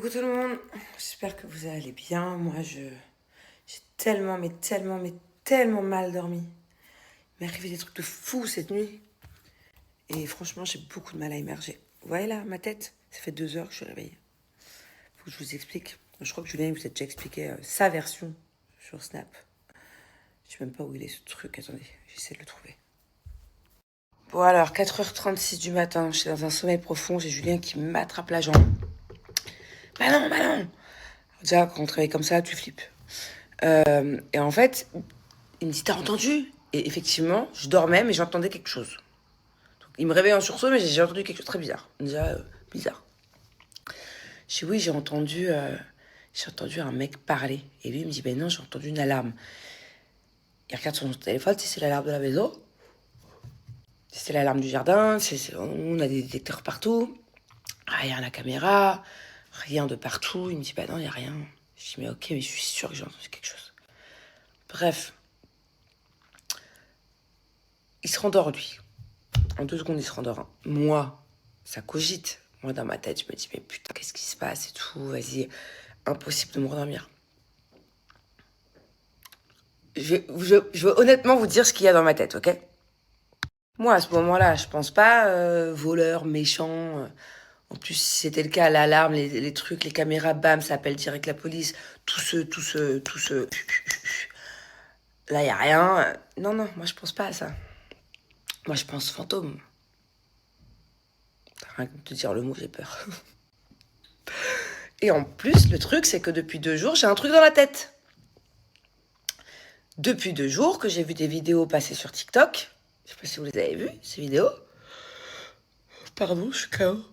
Coucou tout le monde, j'espère que vous allez bien. Moi, j'ai tellement, tellement mal dormi. Il m'est arrivé des trucs de fou cette nuit. Et franchement, j'ai beaucoup de mal à émerger. Vous voyez là, ma tête? Ça fait 2 heures que je suis réveillée. Faut que je vous explique. Je crois que Julien vous a déjà expliqué sa version sur Snap. Je sais même pas où il est ce truc. Attendez, j'essaie de le trouver. Bon alors, 4h36 du matin, je suis dans un sommeil profond. J'ai Julien qui m'attrape la jambe. Bah non. Déjà, quand on travaille comme ça, tu flippes. Et en fait, il me dit, t'as entendu? Et effectivement, je dormais, mais j'entendais quelque chose. Donc, il me réveille en sursaut, mais j'ai entendu quelque chose de très bizarre. Déjà, bizarre. Je dis, oui, j'ai entendu un mec parler. Et lui, il me dit, ben non, j'ai entendu une alarme. Il regarde son téléphone, si c'est l'alarme de la maison. Si c'est l'alarme du jardin, on a des détecteurs partout. Rien à la caméra, rien de partout. Il me dit, bah non, il n'y a rien. Je dis, mais ok, mais je suis sûre que j'ai entendu quelque chose. Bref. Il se rendort, lui. En 2 secondes, il se rendort. Moi, ça cogite. Moi, dans ma tête, je me dis, mais putain, qu'est-ce qui se passe et tout. Vas-y, impossible de me rendormir. Je veux honnêtement vous dire ce qu'il y a dans ma tête, ok? Moi, à ce moment-là, je pense pas voleur, méchant. En plus, si c'était le cas, l'alarme, les trucs, les caméras, bam, ça appelle direct la police. Tout ce... Là, y a rien. Non, moi, je pense pas à ça. Moi, je pense fantôme. Rien que de te dire le mot, j'ai peur. Et en plus, le truc, c'est que depuis 2 jours, j'ai un truc dans la tête. Depuis 2 jours que j'ai vu des vidéos passer sur TikTok. Je sais pas si vous les avez vues, ces vidéos. Pardon, je suis KO.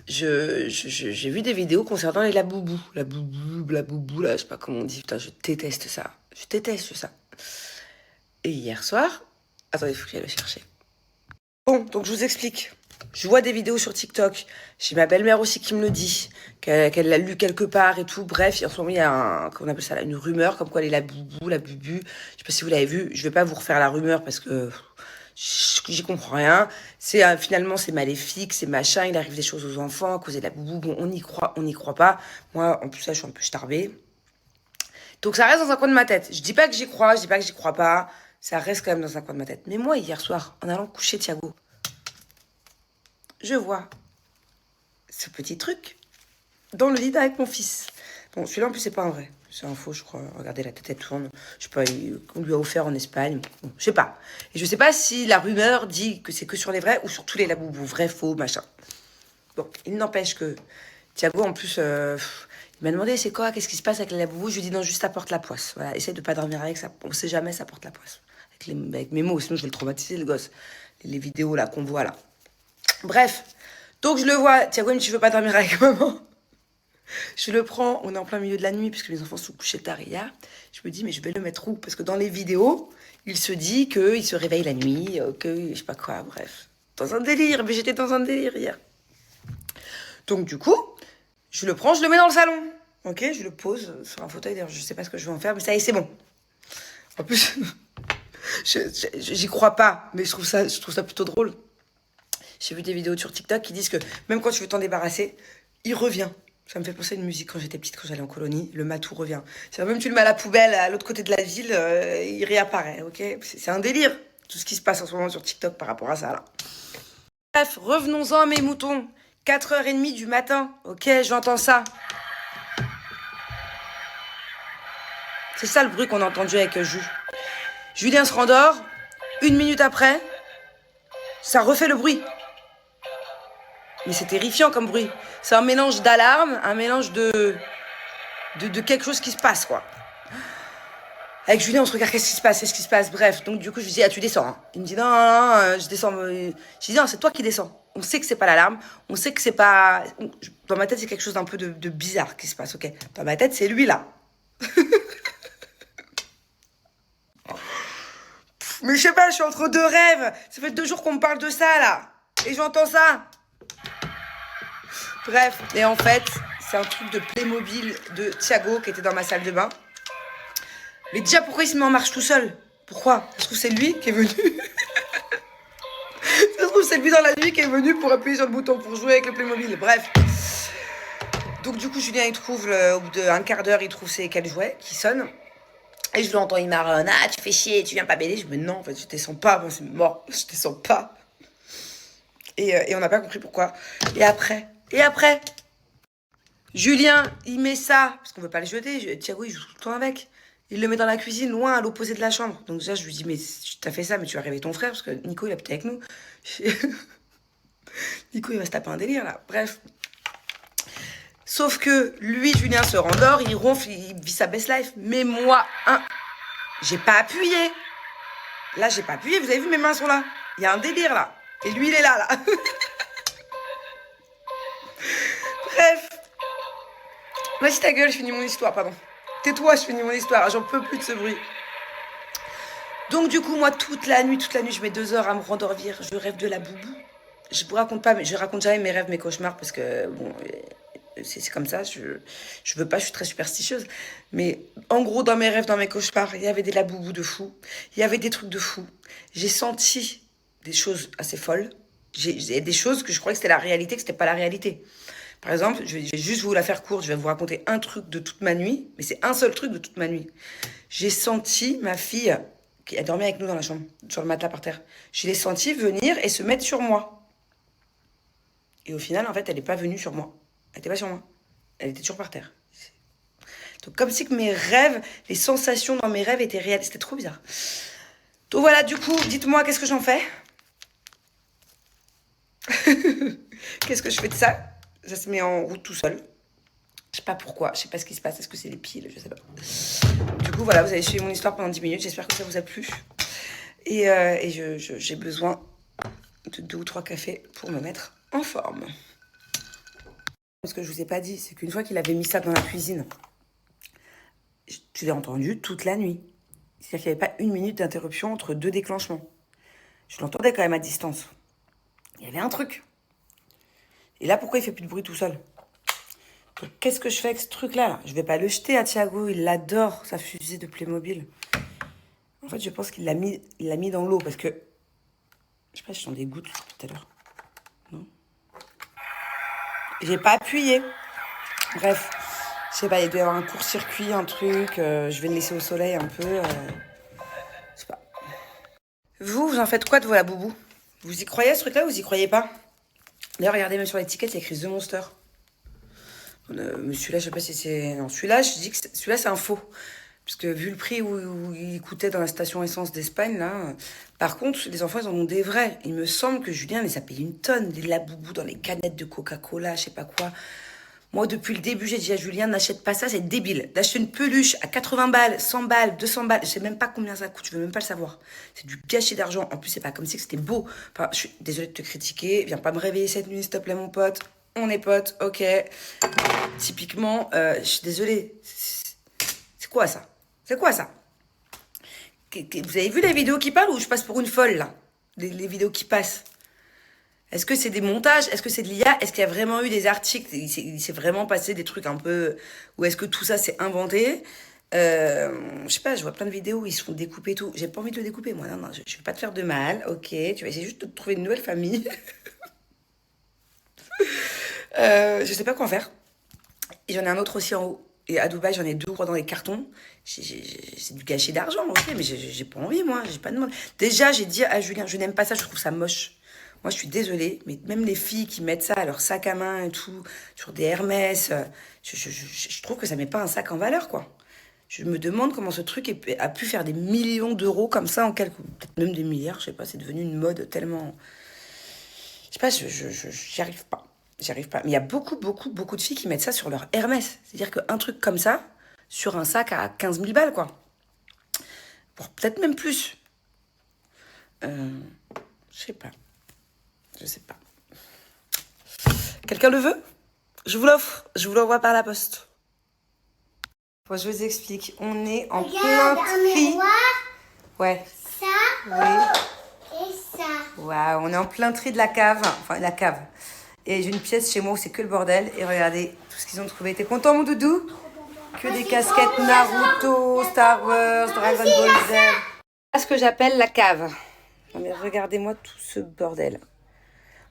J'ai vu des vidéos concernant les laboubous. La boubou, là, je sais pas comment on dit. Putain, je déteste ça. Je déteste ça. Et hier soir... Attendez, il faut que j'aille le chercher. Bon, donc je vous explique. Je vois des vidéos sur TikTok. J'ai ma belle-mère aussi qui me le dit, qu'elle l'a lu quelque part et tout. Bref, en ce moment, il y a comment on appelle ça, une rumeur, comme quoi elle est la boubou, la bubu. Je sais pas si vous l'avez vu. Je vais pas vous refaire la rumeur parce que j'y comprends rien. Finalement, c'est maléfique, c'est machin. Il arrive des choses aux enfants à cause de la boubou. Bon, on y croit pas. Moi, en plus, ça, je suis un peu starbée. Donc, ça reste dans un coin de ma tête. Je dis pas que j'y crois, je dis pas que j'y crois pas. Ça reste quand même dans un coin de ma tête. Mais moi, hier soir, en allant coucher Thiago, je vois ce petit truc dans le lit avec mon fils. Bon, celui-là, en plus, c'est pas un vrai. C'est un faux, je crois. Regardez, la tête, elle tourne. Je sais pas, on lui a offert en Espagne. Bon, je sais pas. Et je sais pas si la rumeur dit que c'est que sur les vrais ou sur tous les laboubous. Vrai, faux, machin. Bon, il n'empêche que Thiago, en plus, il m'a demandé c'est quoi, qu'est-ce qui se passe avec les laboubous. Je lui ai dit non, juste ça porte la poisse. Voilà, essaye de pas dormir avec ça. On sait jamais, ça porte la poisse. Avec mes mots, sinon je vais le traumatiser, le gosse. Les vidéos là qu'on voit là. Bref, donc je le vois, Thiago il me dit, tu veux pas dormir avec maman? Je le prends, on est en plein milieu de la nuit, puisque les enfants sont couchés tard hier. Je me dis, mais je vais le mettre où? Parce que dans les vidéos, il se dit qu'il se réveille la nuit, que je sais pas quoi, bref. Dans un délire, mais j'étais dans un délire hier. Donc du coup, je le prends, je le mets dans le salon. Ok, je le pose sur un fauteuil, d'ailleurs je sais pas ce que je vais en faire, mais ça y est, c'est bon. En plus, j'y crois pas, mais je trouve ça plutôt drôle. J'ai vu des vidéos sur TikTok qui disent que même quand tu veux t'en débarrasser, il revient. Ça me fait penser à une musique quand j'étais petite, quand j'allais en colonie. Le matou revient. C'est même tu le mets à la poubelle à l'autre côté de la ville, il réapparaît, ok? C'est un délire, tout ce qui se passe en ce moment sur TikTok par rapport à ça, là. Bref, revenons-en à mes moutons. 4h30 du matin, ok? J'entends ça. C'est ça le bruit qu'on a entendu avec Ju. Julien se rendort. 1 minute après, ça refait le bruit. Mais c'est terrifiant comme bruit. C'est un mélange d'alarme, un mélange de quelque chose qui se passe, quoi. Avec Julien, on se regarde, qu'est-ce qui se passe, bref. Donc, du coup, je lui dis, ah, tu descends, hein. Il me dit, non, je descends. Je dis, non, c'est toi qui descends. On sait que c'est pas l'alarme. On sait que c'est pas... Dans ma tête, c'est quelque chose d'un peu de bizarre qui se passe, ok? Dans ma tête, c'est lui, là. Mais je sais pas, je suis entre 2 rêves. Ça fait 2 jours qu'on me parle de ça, là. Et j'entends ça. Bref, et en fait, c'est un truc de Playmobil de Thiago qui était dans ma salle de bain. Mais déjà, pourquoi il se met en marche tout seul? Pourquoi? Ça se trouve, c'est lui qui est venu. Ça se trouve, c'est lui dans la nuit qui est venu pour appuyer sur le bouton pour jouer avec le Playmobil. Bref. Donc du coup, Julien, il trouve, au bout d'un quart d'heure, il trouve ses 4 jouets qui sonnent. Et je l'entends, il marronne. Ah, tu fais chier, tu viens pas m'aider. Je me dis, non, en fait, je descends pas, moi, c'est mort. Je descends pas. Et on n'a pas compris pourquoi. Et après, Julien, il met ça, parce qu'on veut pas le jeter. Thiago, il joue tout le temps avec. Il le met dans la cuisine, loin, à l'opposé de la chambre. Donc déjà, je lui dis, mais t'as fait ça, mais tu vas réveiller ton frère, parce que Nico, il habite avec nous. Nico, il va se taper un délire, là. Bref. Sauf que lui, Julien, se rendort, il ronfle, il vit sa best life. Mais moi, j'ai pas appuyé. Là, j'ai pas appuyé, vous avez vu, mes mains sont là. Il y a un délire, là. Et lui, il est là, là. Bref. Vas-y, ta gueule, je finis mon histoire, pardon. Tais-toi, je finis mon histoire, j'en peux plus de ce bruit. Donc, du coup, moi, toute la nuit, je mets 2 heures à me rendormir. Je rêve de la boubou. Je vous raconte pas, mais je raconte jamais mes rêves, mes cauchemars, parce que, bon, c'est comme ça, je veux pas, je suis très superstitieuse. Mais en gros, dans mes rêves, dans mes cauchemars, il y avait des laboubous de fou. Il y avait des trucs de fou. J'ai senti des choses assez folles. J'ai des choses que je croyais que c'était la réalité, que c'était pas la réalité. Par exemple, je vais juste vous la faire courte, je vais vous raconter un truc de toute ma nuit, mais c'est un seul truc de toute ma nuit. J'ai senti ma fille, qui a dormi avec nous dans la chambre, sur le matelas par terre, je l'ai sentie venir et se mettre sur moi. Et au final, en fait, elle n'est pas venue sur moi. Elle n'était pas sur moi. Elle était toujours par terre. Donc, comme si que mes rêves, les sensations dans mes rêves étaient réelles. C'était trop bizarre. Donc voilà, du coup, dites-moi, qu'est-ce que j'en fais? Qu'est-ce que je fais de ça? Ça se met en route tout seul. Je sais pas pourquoi, je sais pas ce qui se passe. Est-ce que c'est les piles? Je sais pas. Du coup, voilà, vous avez suivi mon histoire pendant 10 minutes. J'espère que ça vous a plu. Et j'ai besoin de 2 ou 3 cafés pour me mettre en forme. Ce que je vous ai pas dit, c'est qu'une fois qu'il avait mis ça dans la cuisine, je l'ai entendu toute la nuit. C'est-à-dire qu'il n'y avait pas une minute d'interruption entre 2 déclenchements. Je l'entendais quand même à distance. Il y avait un truc. Et là, pourquoi il fait plus de bruit tout seul? Donc, qu'est-ce que je fais avec ce truc-là là? Je vais pas le jeter à Thiago, il l'adore, sa fusée de Playmobil. En fait, je pense qu'il l'a mis dans l'eau parce que... Je sais pas si j'en des gouttes tout à l'heure. Non. J'ai pas appuyé. Bref, je sais pas, il doit y avoir un court-circuit, un truc. Je vais le laisser au soleil un peu. Je sais pas. Vous en faites quoi de vos laboubous? Vous y croyez à ce truc-là ou vous y croyez pas? D'ailleurs, regardez, même sur l'étiquette, il y a écrit The Monster. Mais celui-là, je sais pas si c'est... Non, celui-là, je dis que celui-là, c'est un faux. Parce que vu le prix où il coûtait dans la station essence d'Espagne, là... Par contre, les enfants, ils en ont des vrais. Il me semble que Julien les a payés une tonne. Des laboubous dans les canettes de Coca-Cola, je sais pas quoi. Moi, depuis le début, j'ai dit à Julien, n'achète pas ça, c'est débile. D'acheter une peluche à 80 balles, 100 balles, 200 balles, je sais même pas combien ça coûte, je veux même pas le savoir. C'est du gâchis d'argent. En plus, c'est pas comme si que c'était beau. Enfin, je suis désolée de te critiquer, viens pas me réveiller cette nuit, s'il te plaît, mon pote. On est potes, ok. Typiquement, je suis désolée. C'est quoi ça? C'est quoi ça? Vous avez vu les vidéos qui parlent ou je passe pour une folle, là? Les vidéos qui passent. Est-ce que c'est des montages? Est-ce que c'est de l'IA? Est-ce qu'il y a vraiment eu des articles? Il s'est vraiment passé des trucs un peu... Ou est-ce que tout ça s'est inventé? Je sais pas, je vois plein de vidéos où ils se font découper tout. J'ai pas envie de le découper, moi. Non, je vais pas te faire de mal, ok. Tu vas essayer juste de te trouver une nouvelle famille. Je sais pas quoi en faire. Et j'en ai un autre aussi en haut. Et à Dubaï, j'en ai 2 ou 3 dans les cartons. C'est du gâchis d'argent, ok, mais j'ai pas envie, moi. J'ai pas de mal. Déjà, j'ai dit à Julien, je n'aime pas ça, je trouve ça moche. Moi, je suis désolée, mais même les filles qui mettent ça à leur sac à main et tout, sur des Hermès, je trouve que ça met pas un sac en valeur, quoi. Je me demande comment ce truc a pu faire des millions d'euros comme ça en quelques... Peut-être même des milliards, je sais pas, c'est devenu une mode tellement... Je sais pas, j'y arrive pas. J'y arrive pas. Mais il y a beaucoup de filles qui mettent ça sur leur Hermès. C'est-à-dire qu'un truc comme ça, sur un sac à 15 000 balles, quoi. Pour peut-être même plus. Je sais pas. Je sais pas. Quelqu'un le veut? Je vous l'offre. Je vous l'envoie par la poste. Bon, je vous explique. On est en plein tri. Ouais. Ça. Oui. Et ça. Waouh, on est en plein tri de la cave. Enfin, la cave. Et j'ai une pièce chez moi où c'est que le bordel. Et regardez tout ce qu'ils ont trouvé. T'es content, mon doudou? Que des casquettes Naruto, Star Wars, Dragon Ball Z. C'est ce que j'appelle la cave. Non mais regardez-moi tout ce bordel.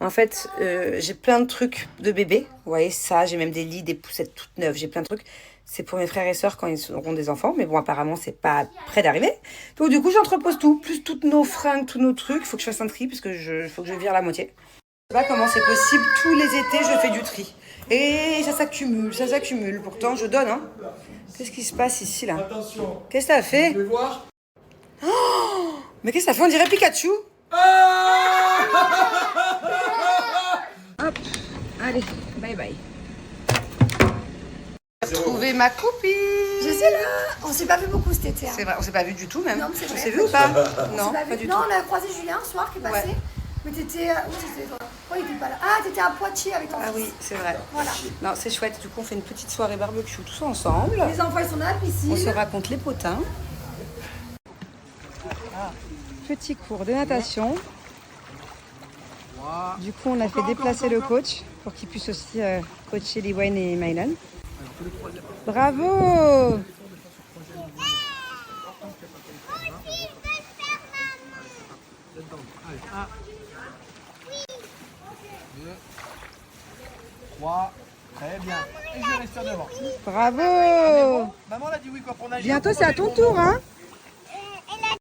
En fait, j'ai plein de trucs de bébé. Vous voyez ça, j'ai même des lits, des poussettes toutes neuves, j'ai plein de trucs. C'est pour mes frères et sœurs quand ils auront des enfants. Mais bon, apparemment, c'est pas près d'arriver. Donc du coup, j'entrepose tout. Plus toutes nos fringues, tous nos trucs. Il faut que je fasse un tri parce que faut que je vire la moitié. Je sais pas comment c'est possible. Tous les étés, je fais du tri. Et ça s'accumule, ça s'accumule. Pourtant, je donne. Hein. Qu'est-ce qui se passe ici, là? Attention. Qu'est-ce que t'as fait? Vous pouvez voir. Oh, mais qu'est-ce que ça fait? On dirait Pikachu. Hop, allez, bye bye. J'ai trouvé ma copine. Je sais là, on s'est pas vu beaucoup cet été. Hein. C'est vrai, on s'est pas vu du tout même. Non, mais c'est on vrai. s'est vu ou pas? On Non, s'est pas vu. du Non, tout. on a croisé Julien un soir qui est passé. Ouais. Mais t'étais. Où t'étais toi? Oh, il était pas là. Ah, t'étais à Poitiers avec ton Ah fils. oui, c'est vrai. Voilà. Non, c'est chouette. Du coup, on fait une petite soirée barbecue tous ensemble. Les enfants, ils sont dans la piscine. On se raconte les potins. Petit cours de natation. Du coup, on a fait déplacer le coach pour qu'il puisse aussi coacher Liwen et Mylan. Bravo! Très bien. Et je vais rester devant. Bravo! Maman, elle a dit oui quoi pour nager. Bientôt, c'est à ton tour, hein?